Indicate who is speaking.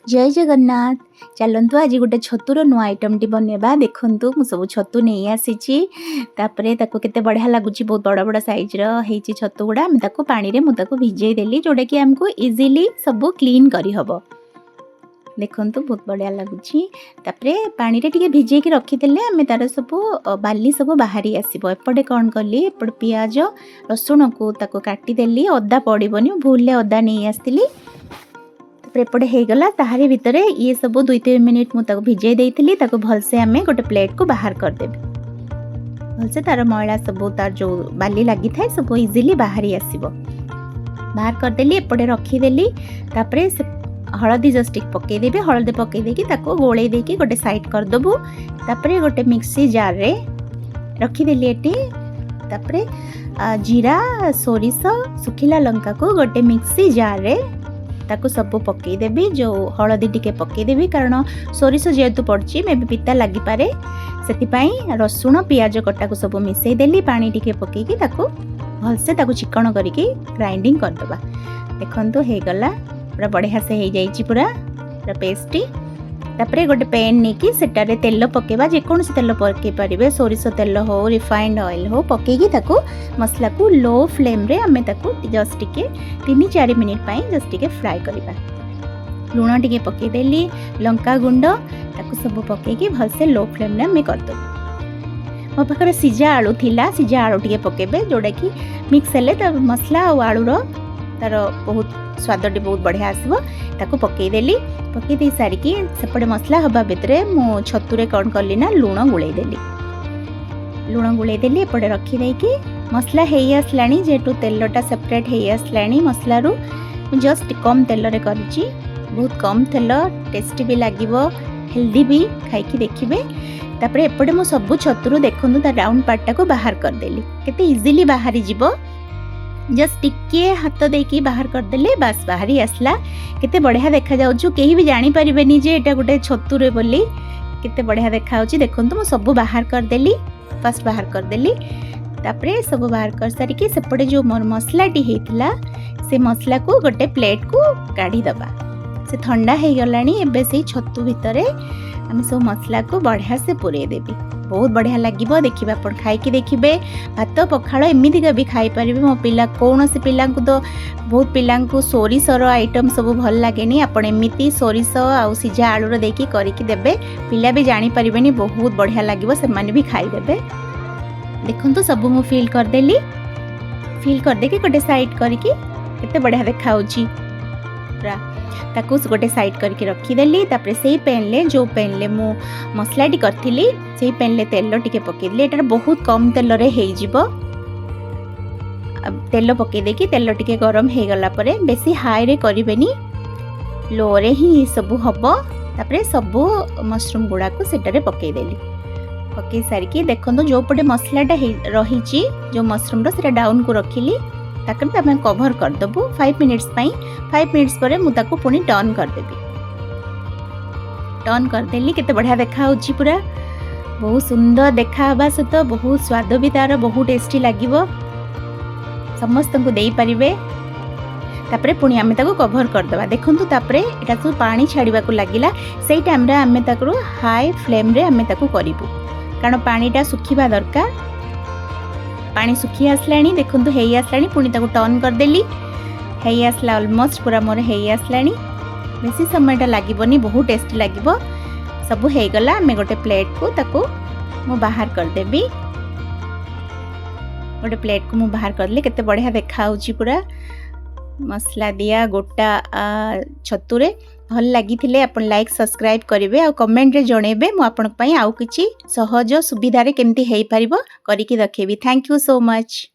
Speaker 1: जय जगन्नाथ। चलतु आज गोटे छतुर नुआ आइटमटी बनवा देखु मु सब छतु नहीं आसी केते बढ़िया लगुच बहुत बड़ बड़ सैज्र छतु गुड़ा पानी में मुझे भिजे देली जोटा कि आमको इजिली सब क्लीन करहब। देखु बहुत बढ़िया लगुच पानी रे टिके भिजेक रखीदे आम तार सब बाली सब बाहरी आसब। एपटे कौन कली एपटे पियाज रसुण को काटिदेली अदा पड़ोनी भूल अदा नहीं आसती एपटे होगला ताहारी भितर ये सब 2-3 मिनिट मुझे भिजे देती भलसे आम गोटे प्लेट को बाहर करदेवी। भलसे तार मैला सब तार जो बाली लगी थाए सब इजिली बाहरी आसब। बाहर करदेली एपटे रखीदेली हलदी जस्ट पकईदेवी हलदी पकईदेकी गोले देकी गोटे साइड करदेबू। तापरे गोटे मिक्सी जार रे रखीदेली एटी तापरे जीरा सोरिष सुखिला लंका को गोटे मिक्सी जार रे ताको सब पकईदेवी। जो हलदी टिके पकईदेवी कारण सोरिष जेहेतु पड़ची मे भी पिता लगी पारे से रसुण पियाज कटा को सब मिसईदेली पानी टिके पकईकी भलसे चिकन करके ग्राइंडिंग करदबा। देखंतु हेगला पूरा बढ़िया से हो जाइए पूरा पेस्टी। तापरे गोटे पैन नहीं कि सेटारे तेल पकेबा जेकोसी तेल पकई पारे सोरिष तेल हो रिफाइंड ऑयल हो पकईकी मसला को लो फ्लेम रे आमे जस्ट टिके 3-4 मिनिट जस्ट टिके फ्राए करबा। लुण टिके पकईदेली लंका गुंड सब पकईकी भलसे लो फ्लेम रे आमे करदो। मो पाखरे सिजा आलू थिला सिजा आलू टिके पकेबे जोड़ा कि मिक्स हेले मसला और आलूर तार बहुत स्वाद बहुत बढ़िया आसब। ताको पकईदेली पकई दे सारिकी सेपटे मसला हवा भितर मु छतुरे कौन कली ना लुण गुलईदेली लुण गुलईदेली एपटे रखीदेकी मसला हो आसलाणी जेहेतु तेलटा सेपरेट हो आसलाणी मसलारू जस्ट कम तेल रे करिछि। बहुत कम तेल टेस्टी भी लागिबो हेल्दी भी खाइकी देखिबे। तापरे एपटे मु सब छतुरू देखंतु ता राउंड पार्टा को बाहर करदेली केते इजीली बाहरी जिवो। जस्ट टिके हाथ देकी बाहर करदेले बास बाहरी आसला केते बढ़िया देखा जाउछु केही भी जानी परिबेनी जे एटा गोटे छतुरे बोली केते बढ़िया देखा होची। देखंतु मु सब बाहर करदेली फर्स्ट बाहर करदेली तापरे सब बाहर कर सारिकी सेपटे जो मोर मसलाटी हेतिला से मसला को गोटे प्लेट को काढ़ी दबा। से ठंडा हे गलानी एबे से छतु भितरे आम सब मसला को बढ़िया से पुरे देबी। बहुत बढ़िया लगिबो देखिबा आपण खाइकी देखिबे भात पखाळ एमितिका भी खाई परिबे। मो पिला कौन से पिला को तो बहुत पिला को सोरिषर आइटम सब भल लागेनी आपण एमिति सोरिष आ सिजा आलूर देकी करिकी देबे पिला भी जानी परिबेनी बहुत बढ़िया लगिबो से माने भी खाई देबे। देखंतु सब मु फिल कर देली फिल कर देकी गोटे साइड करिकी केते बढ़िया देखा होची पूरा ताकू गोटे साइड करके रखीदेली। तापरे से पैन ले जो पैन ले मु मसलाटी करथिली से पैन ले तेल टिके पकईदेली। एटार बहुत कम तेल रे हे जिवो। तेल पकई देकी तेल टिके गरम हे गला परे बेसी हाई रे करिबेनी लो रे ही सब हबो। तापरे सब मशरूम गुड़ा को सेटारे पकईदेली पकई सारिकी देखंतु जो पटे मसलाटा रहीची जो मशरूम रो सेटा डाउन को रखिली ताकि आम कभर करदेबू 5 मिनिट्स 5 मिनिट्स पर मुझे पुणी टर्न करदेवी। टर्न करदेली केते बढ़िया देखा होची पूरा बहुत सुंदर देखा हवा सहित बहुत स्वाद भी तार बहुत टेस्टी लगिबो समस्त को देई परिबे। तापरे पुणी आमे ताको कभर करदबा। देखंतु तापरे एटा सब पानी छाड़ीबा को लागिला सेई टाइम रे आमे ताको हाई फ्लेम रे आमे ताको करिबू कारण पानीटा सुखिबा दरकार। पानी सुखी आसलाणी देखंतु हेई आसलाणी पुणी ताको टर्न करदेली हेई आसला ऑलमोस्ट पूरा मोर हेई आसलाणी बेसी समयटा लागिबोनी बहुत टेस्टी लागिबो। सब हेई गला आमे गोटे प्लेट को ताको मु बाहर करदेबी। गोटे प्लेट को मु बाहर करले केते बढ़िया देखा होची पूरा मसला दिया गोटा छतुरे भल लगी थिले अपन लाइक सब्सक्राइब करिवे आ कमेंट रे जणेबे मु आपन पई आउ किछि सहज सुविधा रे केमती हेई परिबो करिकि देखेबी। Thank you so much.